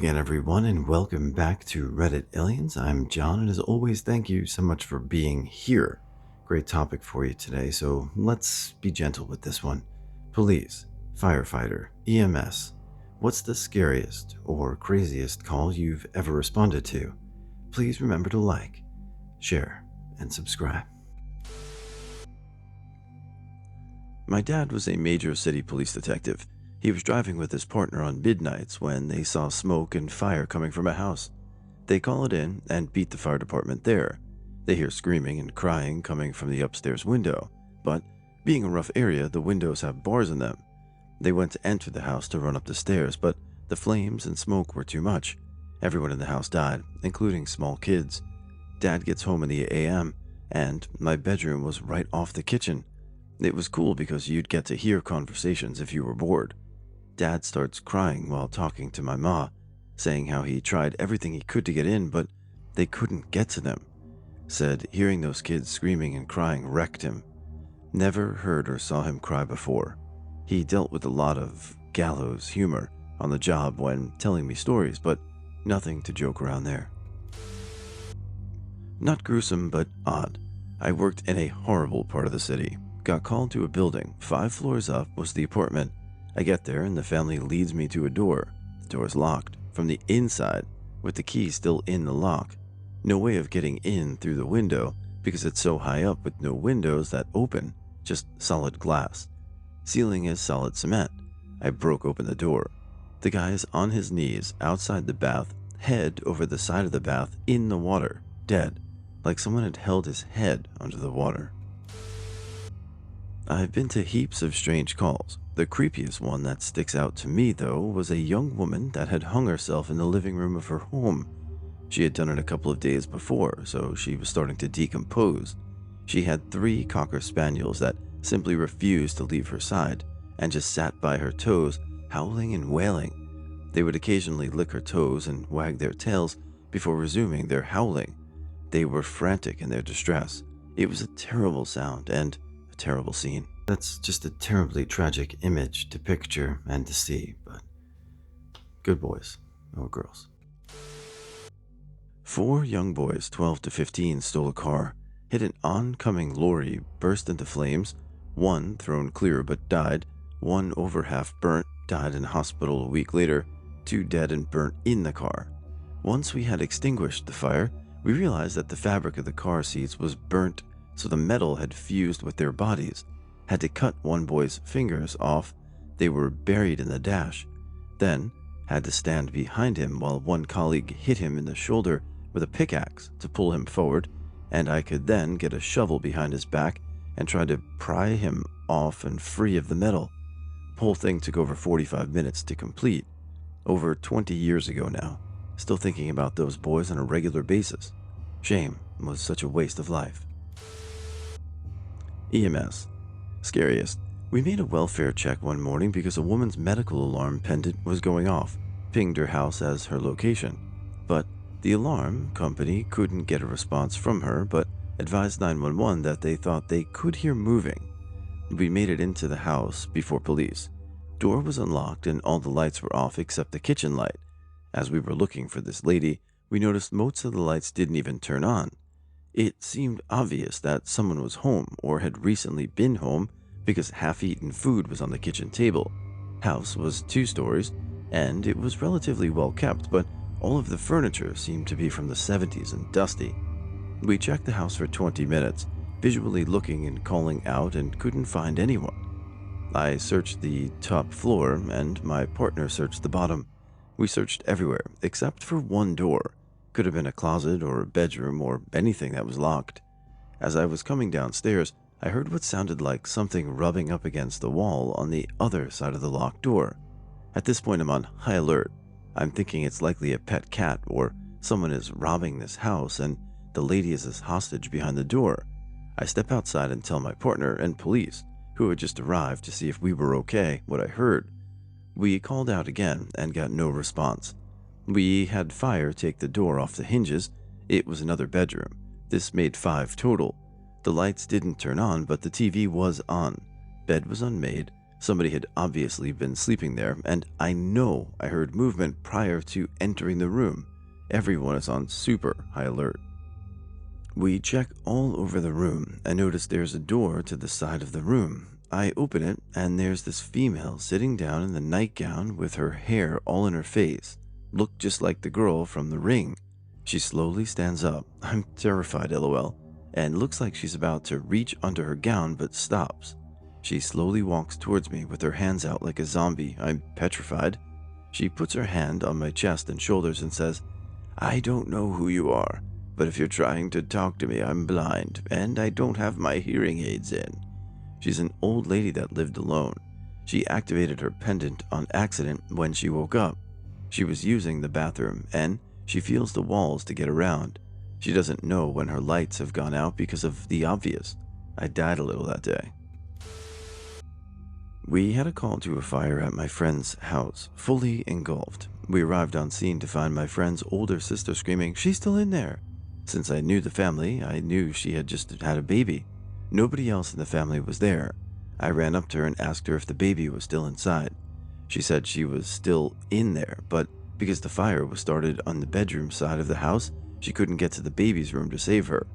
again, everyone, and welcome back to Reddit Aliens. I'm John, and as always, thank you so much for being here. Great topic for you today, so let's be gentle with this one. Police, firefighter, EMS. What's the scariest or craziest call you've ever responded to? Please remember to like, share, and subscribe. My dad was a major city police detective. He was driving with his partner on midnights when they saw smoke and fire coming from a house. They call it in and beat the fire department there. They hear screaming and crying coming from the upstairs window, but being a rough area, the windows have bars in them. They went to enter the house to run up the stairs, but the flames and smoke were too much. Everyone in the house died, including small kids. Dad gets home in the AM, and my bedroom was right off the kitchen. It was cool because you'd get to hear conversations if you were bored. Dad starts crying while talking to my ma, saying how he tried everything he could to get in, but they couldn't get to them. Said hearing those kids screaming and crying wrecked him. Never heard or saw him cry before. He dealt with a lot of gallows humor on the job when telling me stories, but nothing to joke around there. Not gruesome, but odd. I worked in a horrible part of the city. Got called to a building. 5 floors up was the apartment. I get there and the family leads me to a door. The door is locked from the inside with the key still in the lock. No way of getting in through the window because it's so high up with no windows that open, just solid glass. Ceiling is solid cement. I broke open the door. The guy is on his knees outside the bath, head over the side of the bath in the water, dead, like someone had held his head under the water. I've been to heaps of strange calls. The creepiest one that sticks out to me, though, was a young woman that had hung herself in the living room of her home. She had done it a couple of days before, so she was starting to decompose. She had 3 cocker spaniels that simply refused to leave her side and just sat by her toes, howling and wailing. They would occasionally lick her toes and wag their tails before resuming their howling. They were frantic in their distress. It was a terrible sound and a terrible scene. That's just a terribly tragic image to picture and to see, but good boys or girls. 4 young boys, 12 to 15, stole a car, hit an oncoming lorry, burst into flames, 1 thrown clear but died, 1 over half burnt, died in hospital a week later, 2 dead and burnt in the car. Once we had extinguished the fire, we realized that the fabric of the car seats was burnt, so the metal had fused with their bodies. Had to cut 1 boy's fingers off. They were buried in the dash. Then had to stand behind him while 1 colleague hit him in the shoulder with a pickaxe to pull him forward, and I could then get a shovel behind his back and try to pry him off and free of the metal. The whole thing took over 45 minutes to complete. Over 20 years ago now. Still thinking about those boys on a regular basis. Shame was such a waste of life. EMS. Scariest. We made a welfare check one morning because a woman's medical alarm pendant was going off, pinged her house as her location. But the alarm company couldn't get a response from her, but advised 911 that they thought they could hear moving. We made it into the house before police. Door was unlocked and all the lights were off except the kitchen light. As we were looking for this lady, we noticed most of the lights didn't even turn on. It seemed obvious that someone was home or had recently been home because half-eaten food was on the kitchen table. House was 2 stories, and it was relatively well kept, but all of the furniture seemed to be from the 70s and dusty. We checked the house for 20 minutes, visually looking and calling out, and couldn't find anyone. I searched the top floor, and my partner searched the bottom. We searched everywhere, except for 1 door. Could have been a closet or a bedroom or anything that was locked. As I was coming downstairs, I heard what sounded like something rubbing up against the wall on the other side of the locked door. At this point, I'm on high alert. I'm thinking it's likely a pet cat or someone is robbing this house and the lady is as hostage behind the door. I step outside and tell my partner and police, who had just arrived to see if we were okay, what I heard. We called out again and got no response. We had fire take the door off the hinges. It was another bedroom. This made 5 total. The lights didn't turn on, but the TV was on. Bed was unmade. Somebody had obviously been sleeping there, and I know I heard movement prior to entering the room. Everyone is on super high alert. We check all over the room and notice there's a door to the side of the room. I open it, and there's this female sitting down in the nightgown with her hair all in her face. Looked just like the girl from The Ring. She slowly stands up. I'm terrified, lol, and looks like she's about to reach under her gown but stops. She slowly walks towards me with her hands out like a zombie. I'm petrified. She puts her hand on my chest and shoulders and says, "I don't know who you are, but if you're trying to talk to me, I'm blind, and I don't have my hearing aids in." She's an old lady that lived alone. She activated her pendant on accident when she woke up. She was using the bathroom, and she feels the walls to get around. She doesn't know when her lights have gone out because of the obvious. I died a little that day. We had a call to a fire at my friend's house, fully engulfed. We arrived on scene to find my friend's older sister screaming, "She's still in there!" Since I knew the family, I knew she had just had a baby. Nobody else in the family was there. I ran up to her and asked her if the baby was still inside. She said she was still in there, but because the fire was started on the bedroom side of the house, she couldn't get to the baby's room to save her.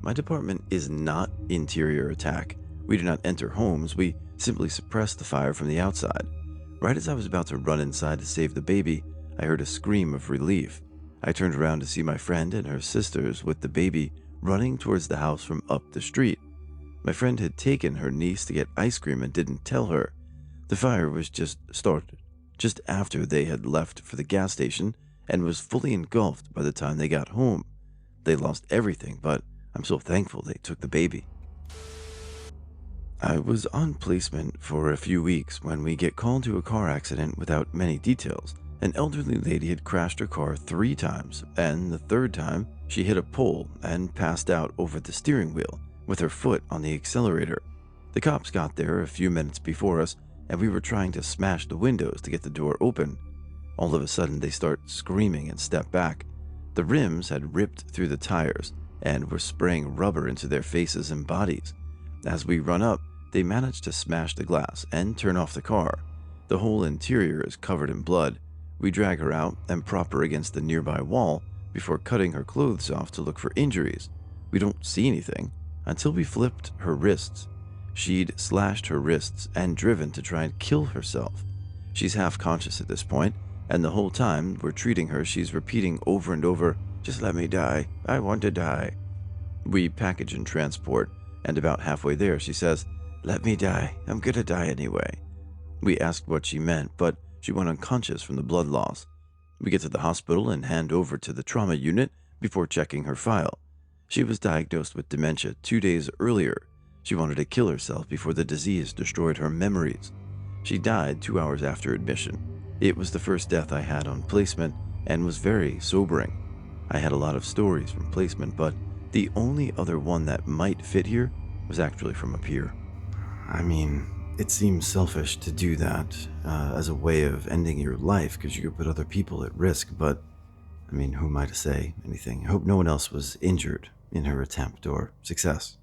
My department is not interior attack. We do not enter homes, we simply suppress the fire from the outside. Right as I was about to run inside to save the baby, I heard a scream of relief. I turned around to see my friend and her sisters with the baby running towards the house from up the street. My friend had taken her niece to get ice cream and didn't tell her. The fire was just started, just after they had left for the gas station, and was fully engulfed by the time they got home. They lost everything, but I'm so thankful they took the baby. I was on placement for a few weeks when we get called to a car accident without many details. An elderly lady had crashed her car 3 times, and the 3rd time she hit a pole and passed out over the steering wheel with her foot on the accelerator. The cops got there a few minutes before us, and we were trying to smash the windows to get the door open. All of a sudden they start screaming and step back. The rims had ripped through the tires and were spraying rubber into their faces and bodies. As we run up, they managed to smash the glass and turn off the car. The whole interior is covered in blood. We drag her out and prop her against the nearby wall before cutting her clothes off to look for injuries. We don't see anything until we flipped her wrists. She'd slashed her wrists and driven to try and kill herself. She's half conscious at this point, and the whole time we're treating her, she's repeating over and over, "Just let me die. I want to die." We package and transport, and about halfway there she says, "Let me die. I'm gonna die anyway." We asked what she meant, but she went unconscious from the blood loss. We get to the hospital and hand over to the trauma unit before checking her file. She was diagnosed with dementia 2 days earlier. She wanted to kill herself before the disease destroyed her memories. She died 2 hours after admission. It was the first death I had on placement and was very sobering. I had a lot of stories from placement, but the only other one that might fit here was actually from up here. I mean, it seems selfish to do that as a way of ending your life because you could put other people at risk, but I mean, who am I to say anything? I hope no one else was injured in her attempt or success.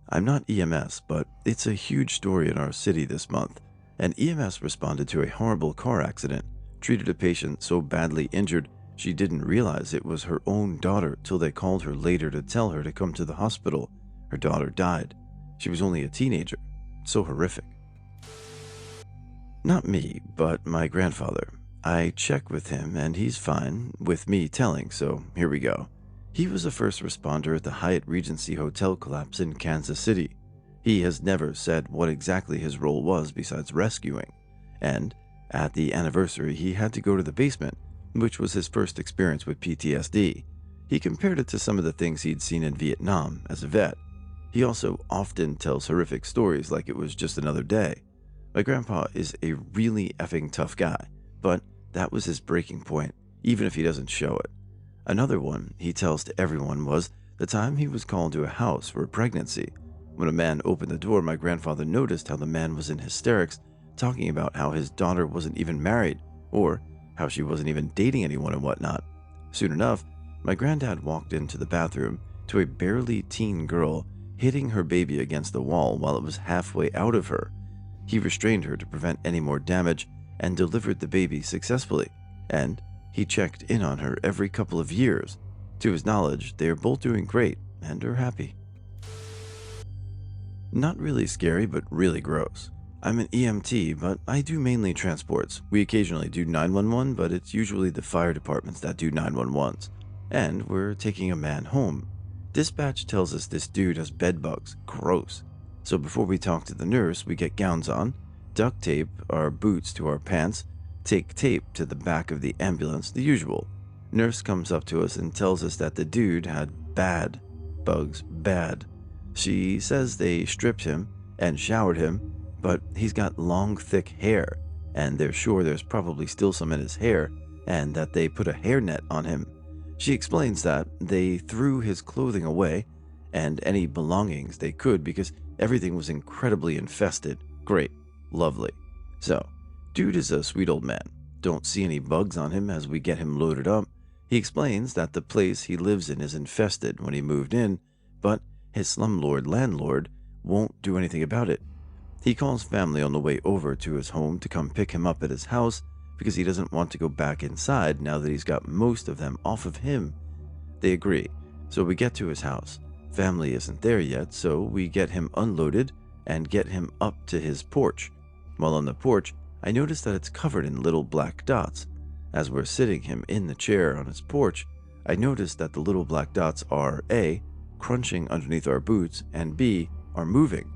I'm not EMS, but it's a huge story in our city this month. An EMS responded to a horrible car accident, treated a patient so badly injured she didn't realize it was her own daughter till they called her later to tell her to come to the hospital. Her daughter died. She was only a teenager. So horrific. Not me, but my grandfather. I check with him and he's fine with me telling, so here we go. He was a first responder at the Hyatt Regency Hotel collapse in Kansas City. He has never said what exactly his role was besides rescuing. And at the anniversary, he had to go to the basement, which was his first experience with PTSD. He compared it to some of the things he'd seen in Vietnam as a vet. He also often tells horrific stories like it was just another day. My grandpa is a really effing tough guy, but that was his breaking point, even if he doesn't show it. Another one he tells to everyone was the time he was called to a house for a pregnancy. When a man opened the door, my grandfather noticed how the man was in hysterics, talking about how his daughter wasn't even married, or how she wasn't even dating anyone and whatnot. Soon enough, my granddad walked into the bathroom to a barely teen girl hitting her baby against the wall while it was halfway out of her. He restrained her to prevent any more damage and delivered the baby successfully, and he checked in on her every couple of years. To his knowledge, they are both doing great and are happy. Not really scary, but really gross. I'm an EMT, but I do mainly transports. We occasionally do 911, but it's usually the fire departments that do 911s. And we're taking a man home. Dispatch tells us this dude has bed bugs. Gross. So before we talk to the nurse, we get gowns on, duct tape our boots to our pants, take tape to the back of the ambulance, the usual. Nurse comes up to us and tells us that the dude had bad bugs, bad. She says they stripped him and showered him, but he's got long, thick hair, and they're sure there's probably still some in his hair, and that they put a hairnet on him. She explains that they threw his clothing away and any belongings they could because everything was incredibly infested. Great. Lovely. So, dude is a sweet old man. Don't see any bugs on him as we get him loaded up. He explains that the place he lives in is infested when he moved in, but his slumlord landlord won't do anything about it. He calls family on the way over to his home to come pick him up at his house because he doesn't want to go back inside now that he's got most of them off of him. They agree, so we get to his house. Family isn't there yet, so we get him unloaded and get him up to his porch. While on the porch, I notice that it's covered in little black dots. As we're sitting him in the chair on his porch, I notice that the little black dots are A, crunching underneath our boots, and B, are moving.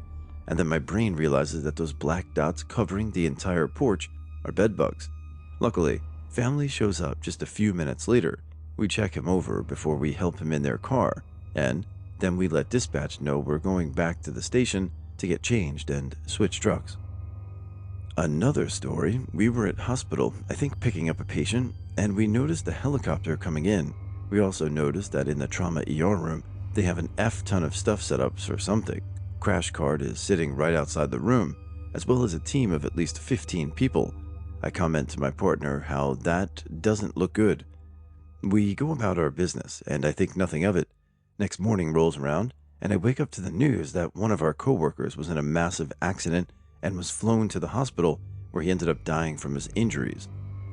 And then my brain realizes that those black dots covering the entire porch are bed bugs. Luckily, family shows up just a few minutes later. We check him over before we help him in their car, and then we let dispatch know we're going back to the station to get changed and switch trucks. Another story, we were at hospital, I think picking up a patient, and we noticed the helicopter coming in. We also noticed that in the trauma ER room, they have an F ton of stuff set up for something. Crash cart is sitting right outside the room, as well as a team of at least 15 people. I comment to my partner how that doesn't look good. We go about our business, and I think nothing of it. Next morning rolls around, and I wake up to the news that one of our coworkers was in a massive accident and was flown to the hospital where he ended up dying from his injuries.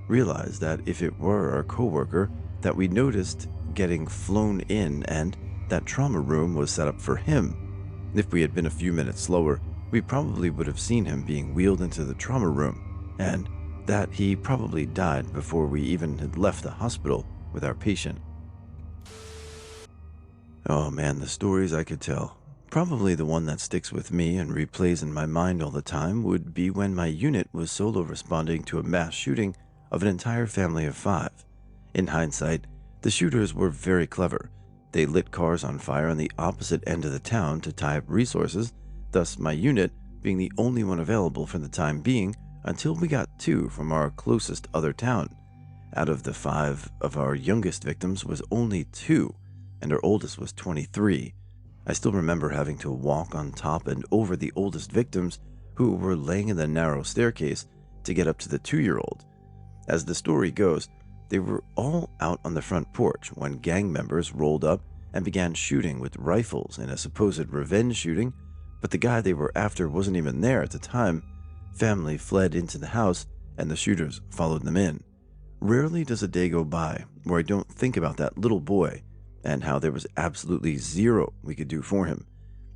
Realized that if it were our coworker that we noticed getting flown in and that trauma room was set up for him. If we had been a few minutes slower, we probably would have seen him being wheeled into the trauma room, and that he probably died before we even had left the hospital with our patient. Oh man, the stories I could tell. Probably the one that sticks with me and replays in my mind all the time would be when my unit was solo responding to a mass shooting of an entire family of 5. In hindsight, the shooters were very clever. They lit cars on fire on the opposite end of the town to tie up resources, thus my unit being the only one available for the time being until we got 2 from our closest other town. Out of the 5 of our youngest victims was only 2, and our oldest was 23. I still remember having to walk on top and over the oldest victims who were laying in the narrow staircase to get up to the 2-year-old. As the story goes, they were all out on the front porch when gang members rolled up and began shooting with rifles in a supposed revenge shooting, but the guy they were after wasn't even there at the time. Family fled into the house and the shooters followed them in. Rarely does a day go by where I don't think about that little boy and how there was absolutely zero we could do for him.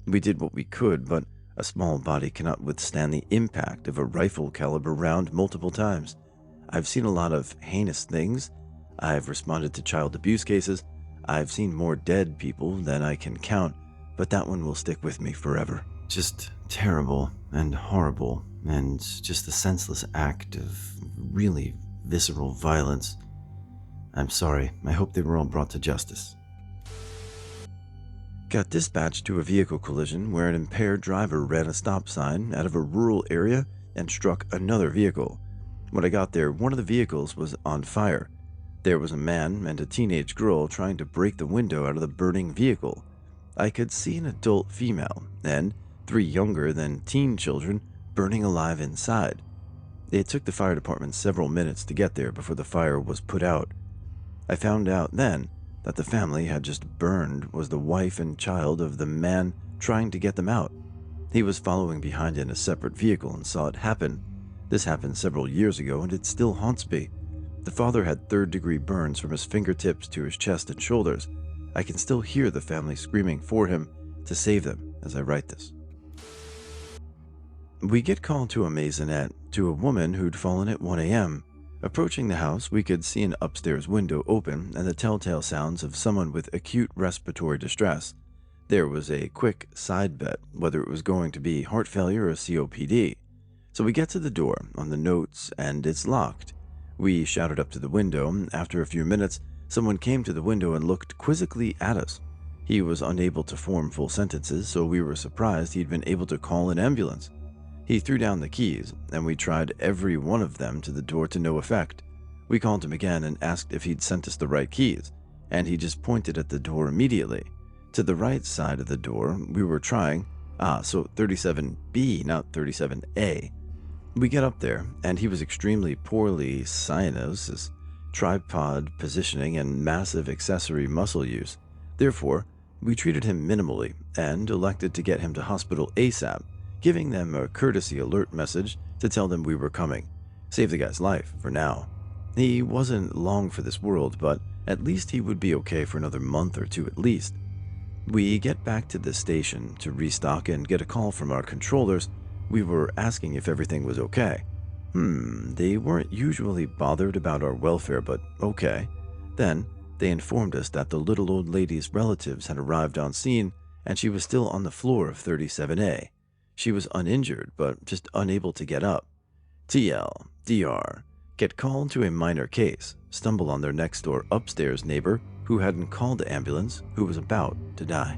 We did what we could, but a small body cannot withstand the impact of a rifle caliber round multiple times. I've seen a lot of heinous things. I've responded to child abuse cases. I've seen more dead people than I can count, but that one will stick with me forever. Just terrible and horrible, and just a senseless act of really visceral violence. I'm sorry. I hope they were all brought to justice. Got dispatched to a vehicle collision where an impaired driver ran a stop sign out of a rural area and struck another vehicle. When I got there, one of the vehicles was on fire. There was a man and a teenage girl trying to break the window out of the burning vehicle. I could see an adult female and 3 younger than teen children burning alive inside. It took the fire department several minutes to get there before the fire was put out. I found out then that the family had just burned was the wife and child of the man trying to get them out. He was following behind in a separate vehicle and saw it happen. This happened several years ago and it still haunts me. The father had third-degree burns from his fingertips to his chest and shoulders. I can still hear the family screaming for him to save them as I write this. We get called to a maisonette to a woman who'd fallen at 1 a.m. Approaching the house, we could see an upstairs window open and the telltale sounds of someone with acute respiratory distress. There was a quick side bet whether it was going to be heart failure or COPD. So we get to the door on the notes and it's locked. We shouted up to the window. After a few minutes, someone came to the window and looked quizzically at us. He was unable to form full sentences, so we were surprised he'd been able to call an ambulance. He threw down the keys, and we tried every one of them to the door to no effect. We called him again and asked if he'd sent us the right keys, and he just pointed at the door immediately. To the right side of the door, we were trying, so 37B, not 37A. We get up there, and he was extremely poorly cyanosis, tripod positioning, and massive accessory muscle use. Therefore, we treated him minimally and elected to get him to hospital ASAP, giving them a courtesy alert message to tell them we were coming. Save the guy's life for now. He wasn't long for this world, but at least he would be okay for another month or two at least. We get back to the station to restock and get a call from our controllers. We were asking if everything was okay. They weren't usually bothered about our welfare, but okay. Then they informed us that the little old lady's relatives had arrived on scene and she was still on the floor of 37A. She was uninjured, but just unable to get up. TL, DR, get called to a minor case, stumble on their next door upstairs neighbor who hadn't called the ambulance, who was about to die.